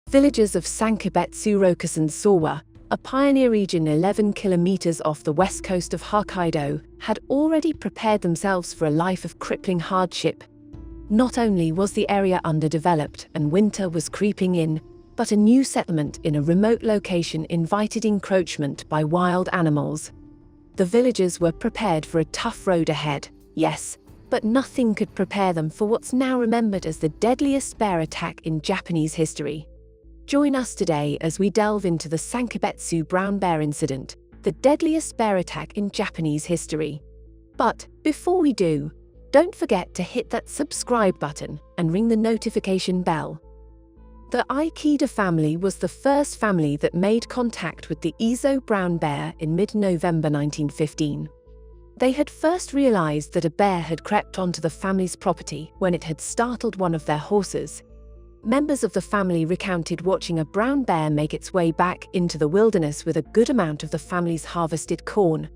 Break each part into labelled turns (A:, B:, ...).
A: Villagers of Sankebetsu Brown, a pioneer region 11 kilometers off the west coast of Hokkaido, had already prepared themselves for a life of crippling hardship. Not only was the area underdeveloped and winter was creeping in, but a new settlement in a remote location invited encroachment by wild animals. The villagers were prepared for a tough road ahead, yes, but nothing could prepare them for what's now remembered as the deadliest bear attack in Japanese history. Join us today as we delve into the Sankebetsu Brown Bear Incident, the deadliest bear attack in Japanese history. But before we do, don't forget to hit that subscribe button and ring the notification bell. The Ussuri family was the first family that made contact with the Ussuri brown bear in mid-November 1915. They had first realized that a bear had crept onto the family's property when it had startled one of their horses. Members of the family recounted watching a brown bear make its way back into the wilderness with a good amount of the family's harvested corn.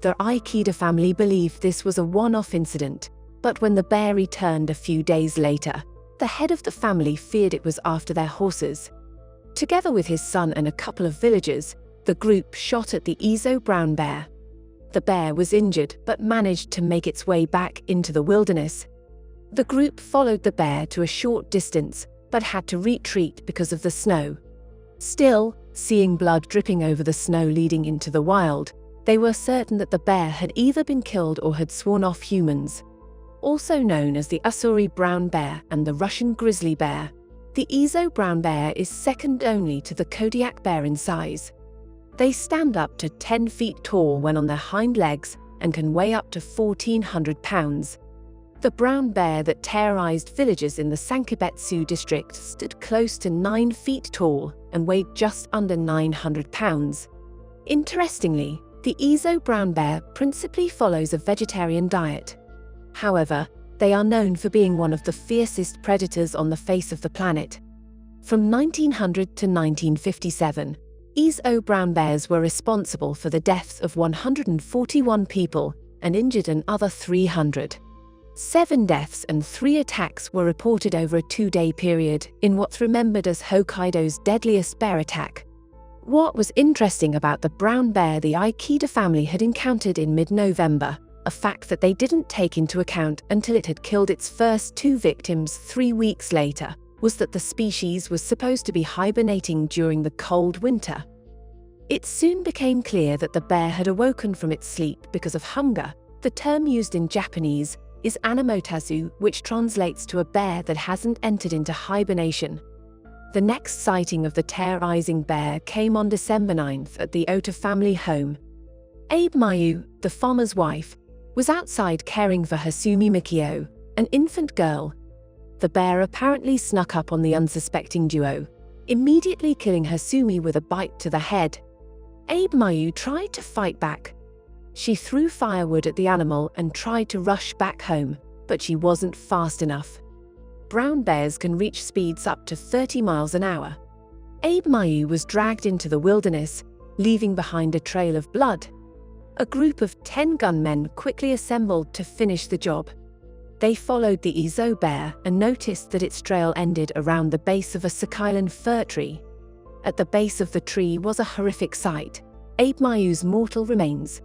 A: The Ussuri family believed this was a one-off incident, but when the bear returned a few days later, the head of the family feared it was after their horses. Together with his son and a couple of villagers, the group shot at the Ussuri brown bear. The bear was injured but managed to make its way back into the wilderness. The group followed the bear to a short distance, but had to retreat because of the snow. Still, seeing blood dripping over the snow leading into the wild, they were certain that the bear had either been killed or had sworn off humans. Also known as the Ussuri brown bear and the Russian grizzly bear, the Ussuri brown bear is second only to the Kodiak bear in size. They stand up to 10 feet tall when on their hind legs and can weigh up to 1,400 pounds. The brown bear that terrorized villagers in the Sankebetsu district stood close to 9 feet tall and weighed just under 900 pounds. Interestingly, the Ussuri brown bear principally follows a vegetarian diet. However, they are known for being one of the fiercest predators on the face of the planet. From 1900 to 1957, Ussuri brown bears were responsible for the deaths of 141 people and injured another 300. 7 deaths and 3 attacks were reported over a 2-day period in what's remembered as Hokkaido's deadliest bear attack. What was interesting about the brown bear the Ussuri family had encountered in mid-November, a fact that they didn't take into account until it had killed its first 2 victims 3 weeks later, was that the species was supposed to be hibernating during the cold winter. It soon became clear that the bear had awoken from its sleep because of hunger. The term used in Japanese is anemotazu, which translates to a bear that hasn't entered into hibernation. The next sighting of the terrorizing bear came on December 9th at the Ota family home. Abe Mayu, the farmer's wife, was outside caring for Hasumi Mikio, an infant girl. The bear apparently snuck up on the unsuspecting duo, immediately killing Hasumi with a bite to the head. Abe Mayu tried to fight back. She threw firewood at the animal and tried to rush back home, but she wasn't fast enough. Brown bears can reach speeds up to 30 miles an hour. Abe Mayu was dragged into the wilderness, leaving behind a trail of blood. A group of 10 gunmen quickly assembled to finish the job. They followed the Ussuri bear and noticed that its trail ended around the base of a Sakailan fir tree. At the base of the tree was a horrific sight: Abe Mayu's mortal remains.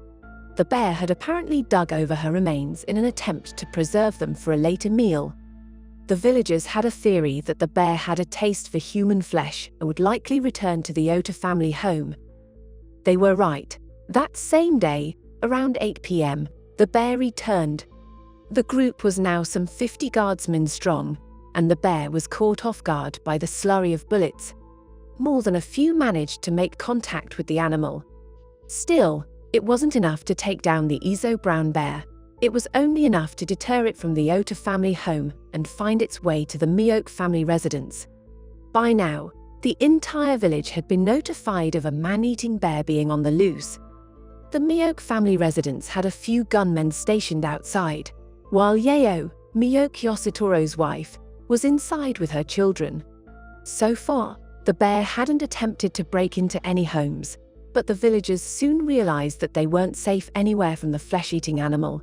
A: The bear had apparently dug over her remains in an attempt to preserve them for a later meal. The villagers had a theory that the bear had a taste for human flesh and would likely return to the Ota family home. They were right. That same day, around 8 p.m., the bear returned. The group was now some 50 guardsmen strong, and the bear was caught off guard by the slurry of bullets. More than a few managed to make contact with the animal. Still, it wasn't enough to take down the Ussuri brown bear. It was only enough to deter it from the Ota family home and find its way to the Miyok family residence. By now, the entire village had been notified of a man-eating bear being on the loose. The Miyok family residence had a few gunmen stationed outside, while Yeo, Miyok Yositoro's wife, was inside with her children. So far, the bear hadn't attempted to break into any homes, but the villagers soon realized that they weren't safe anywhere from the flesh-eating animal.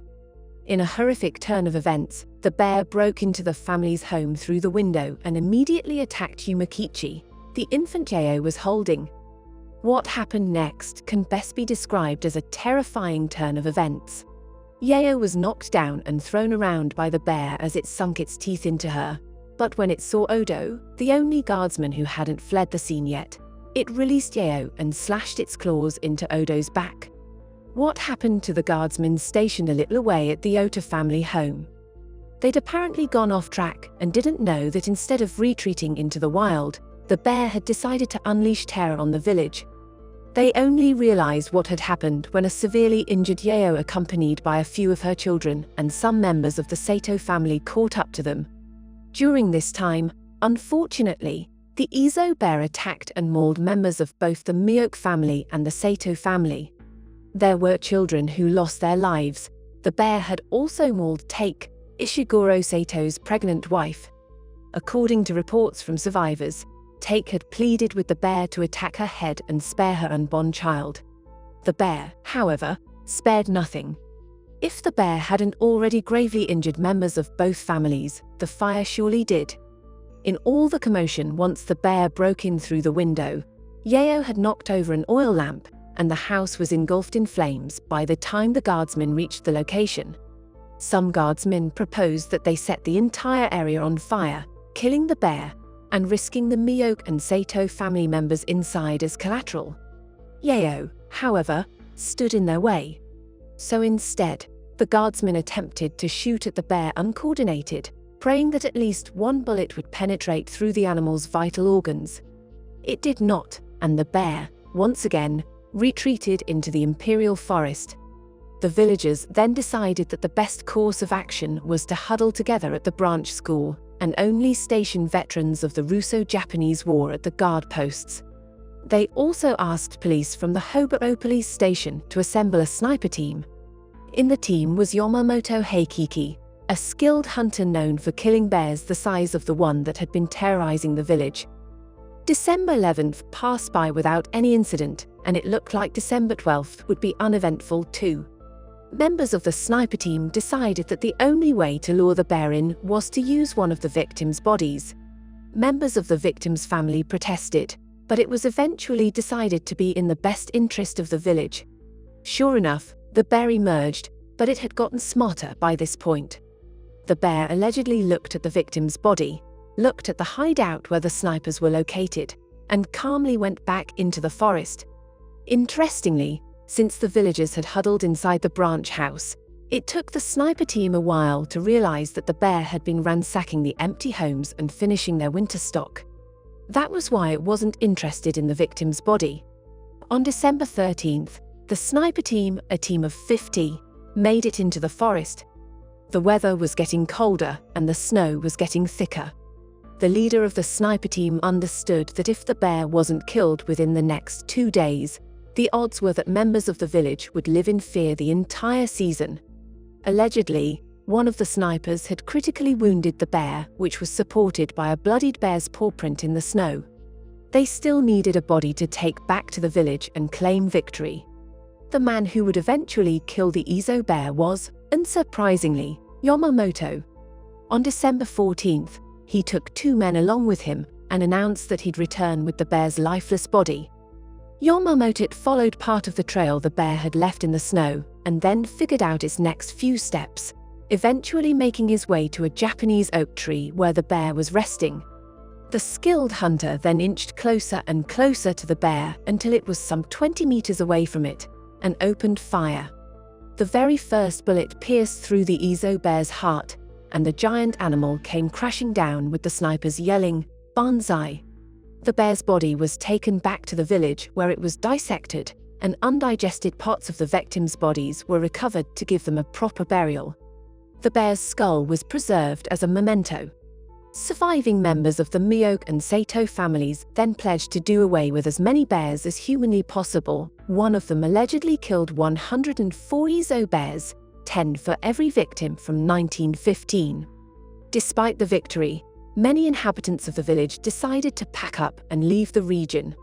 A: In a horrific turn of events, the bear broke into the family's home through the window and immediately attacked Yumakichi, the infant Yeo was holding. What happened next can best be described as a terrifying turn of events. Yeo was knocked down and thrown around by the bear as it sunk its teeth into her. But when it saw Odo, the only guardsman who hadn't fled the scene yet, it released Yeo and slashed its claws into Odo's back. What happened to the guardsmen stationed a little away at the Ota family home? They'd apparently gone off track and didn't know that instead of retreating into the wild, the bear had decided to unleash terror on the village. They only realized what had happened when a severely injured Yeo, accompanied by a few of her children and some members of the Sato family, caught up to them. During this time, unfortunately, the Izo bear attacked and mauled members of both the Miyok family and the Sato family. There were children who lost their lives. The bear had also mauled Take, Ishiguro Sato's pregnant wife. According to reports from survivors, Take had pleaded with the bear to attack her head and spare her unborn child. The bear, however, spared nothing. If the bear hadn't already gravely injured members of both families, the fire surely did. In all the commotion once the bear broke in through the window, Yeo had knocked over an oil lamp, and the house was engulfed in flames by the time the guardsmen reached the location. Some guardsmen proposed that they set the entire area on fire, killing the bear, and risking the Miyok and Sato family members inside as collateral. Yeo, however, stood in their way. So instead, the guardsmen attempted to shoot at the bear uncoordinated, praying that at least one bullet would penetrate through the animal's vital organs. It did not, and the bear, once again, retreated into the imperial forest. The villagers then decided that the best course of action was to huddle together at the branch school and only station veterans of the Russo-Japanese War at the guard posts. They also asked police from the Hobaro police station to assemble a sniper team. In the team was Yamamoto Heikiki, a skilled hunter known for killing bears the size of the one that had been terrorizing the village. December 11th passed by without any incident, and it looked like December 12th would be uneventful too. Members of the sniper team decided that the only way to lure the bear in was to use one of the victims' bodies. Members of the victim's family protested, but it was eventually decided to be in the best interest of the village. Sure enough, the bear emerged, but it had gotten smarter by this point. The bear allegedly looked at the victim's body, looked at the hideout where the snipers were located, and calmly went back into the forest. Interestingly, since the villagers had huddled inside the branch house, it took the sniper team a while to realize that the bear had been ransacking the empty homes and finishing their winter stock. That was why it wasn't interested in the victim's body. On December 13th, the sniper team, a team of 50, made it into the forest. The weather was getting colder and the snow was getting thicker. The leader of the sniper team understood that if the bear wasn't killed within the next 2 days, the odds were that members of the village would live in fear the entire season. Allegedly, one of the snipers had critically wounded the bear, which was supported by a bloodied bear's paw print in the snow. They still needed a body to take back to the village and claim victory. The man who would eventually kill the Izo bear was, unsurprisingly, Yamamoto. On December 14th, he took 2 men along with him and announced that he'd return with the bear's lifeless body. Yamamoto followed part of the trail the bear had left in the snow and then figured out its next few steps, eventually making his way to a Japanese oak tree where the bear was resting. The skilled hunter then inched closer and closer to the bear until it was some 20 meters away from it, and opened fire. The very first bullet pierced through the Izo bear's heart, and the giant animal came crashing down with the snipers yelling, "Banzai!" The bear's body was taken back to the village where it was dissected, and undigested parts of the victims' bodies were recovered to give them a proper burial. The bear's skull was preserved as a memento. Surviving members of the Miyok and Sato families then pledged to do away with as many bears as humanly possible. One of them allegedly killed 104 Izo bears, 10 for every victim from 1915. Despite the victory, many inhabitants of the village decided to pack up and leave the region.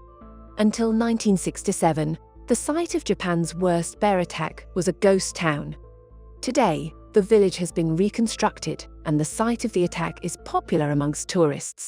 A: Until 1967, the site of Japan's worst bear attack was a ghost town. Today, the village has been reconstructed, and the site of the attack is popular amongst tourists.